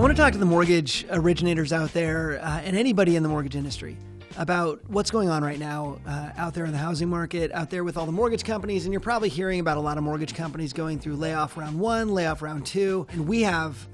I want to talk to the mortgage originators out there and anybody in the mortgage industry about what's going on right now out there in the housing market, out there with all the mortgage companies. And you're probably hearing about a lot of mortgage companies going through layoff round 1, layoff round 2. And we have,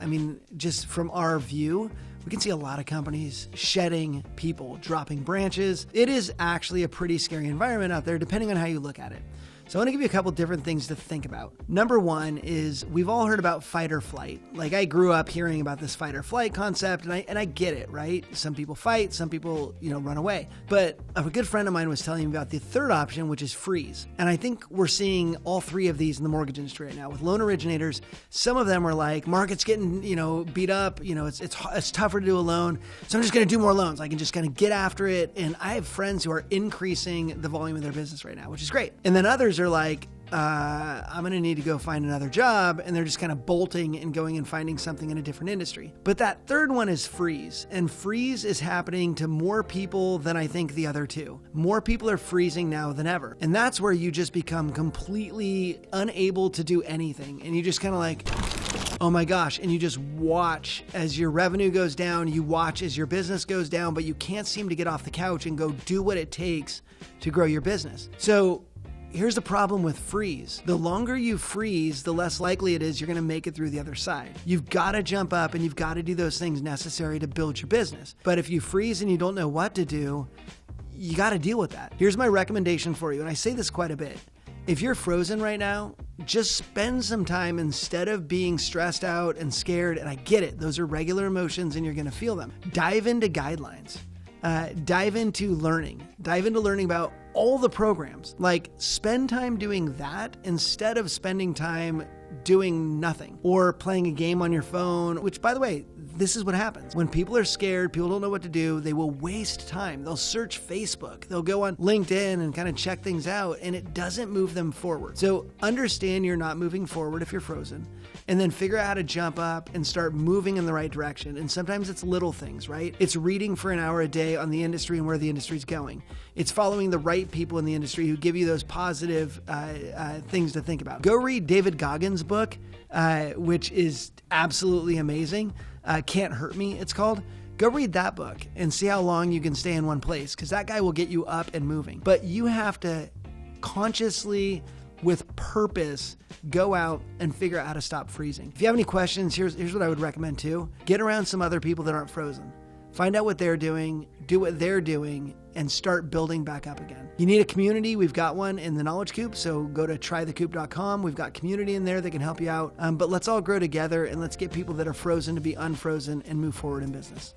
just from our view, we can see a lot of companies shedding people, dropping branches. It is actually a pretty scary environment out there, depending on how you look at it. So I want to give you a couple different things to think about. Number one is we've all heard about fight or flight. Like I grew up hearing about this fight or flight concept, and I get it, right? Some people fight, some people, run away. But a good friend of mine was telling me about the third option, which is freeze. And I think we're seeing all three of these in the mortgage industry right now with loan originators. Some of them are like, market's getting, beat up. It's tougher to do a loan. So I'm just going to do more loans. I can just kind of get after it. And I have friends who are increasing the volume of their business right now, which is great. And then others are like, I'm going to need to go find another job. And they're just kind of bolting and going and finding something in a different industry. But that third one is freeze. And freeze is happening to more people than I think the other two. More people are freezing now than ever. And that's where you just become completely unable to do anything. And you just kind of like, oh my gosh. And you just watch as your revenue goes down. You watch as your business goes down, but you can't seem to get off the couch and go do what it takes to grow your business. So here's the problem with freeze. The longer you freeze, the less likely it is you're going to make it through the other side. You've got to jump up and you've got to do those things necessary to build your business. But if you freeze and you don't know what to do, you got to deal with that. Here's my recommendation for you, and I say this quite a bit. If you're frozen right now, just spend some time instead of being stressed out and scared. And I get it. Those are regular emotions and you're going to feel them. Dive into guidelines. Dive into learning about all the programs. Like spend time doing that instead of spending time doing nothing or playing a game on your phone, which by the way, this is what happens. When people are scared, people don't know what to do, they will waste time. They'll search Facebook, they'll go on LinkedIn and kind of check things out, and it doesn't move them forward. So understand you're not moving forward if you're frozen, and then figure out how to jump up and start moving in the right direction. And sometimes it's little things, right? It's reading for an hour a day on the industry and where the industry's going. It's following the right people in the industry who give you those positive things to think about. Go read David Goggins' book, which is absolutely amazing. Can't Hurt Me, it's called. Go read that book and see how long you can stay in one place, because that guy will get you up and moving. But you have to consciously, with purpose, go out and figure out how to stop freezing. If you have any questions, here's what I would recommend too. Get around some other people that aren't frozen. Find out what they're doing, do what they're doing, and start building back up again. You need a community. We've got one in the Knowledge Coop, so go to trythecoop.com. We've got community in there that can help you out. But let's all grow together and let's get people that are frozen to be unfrozen and move forward in business.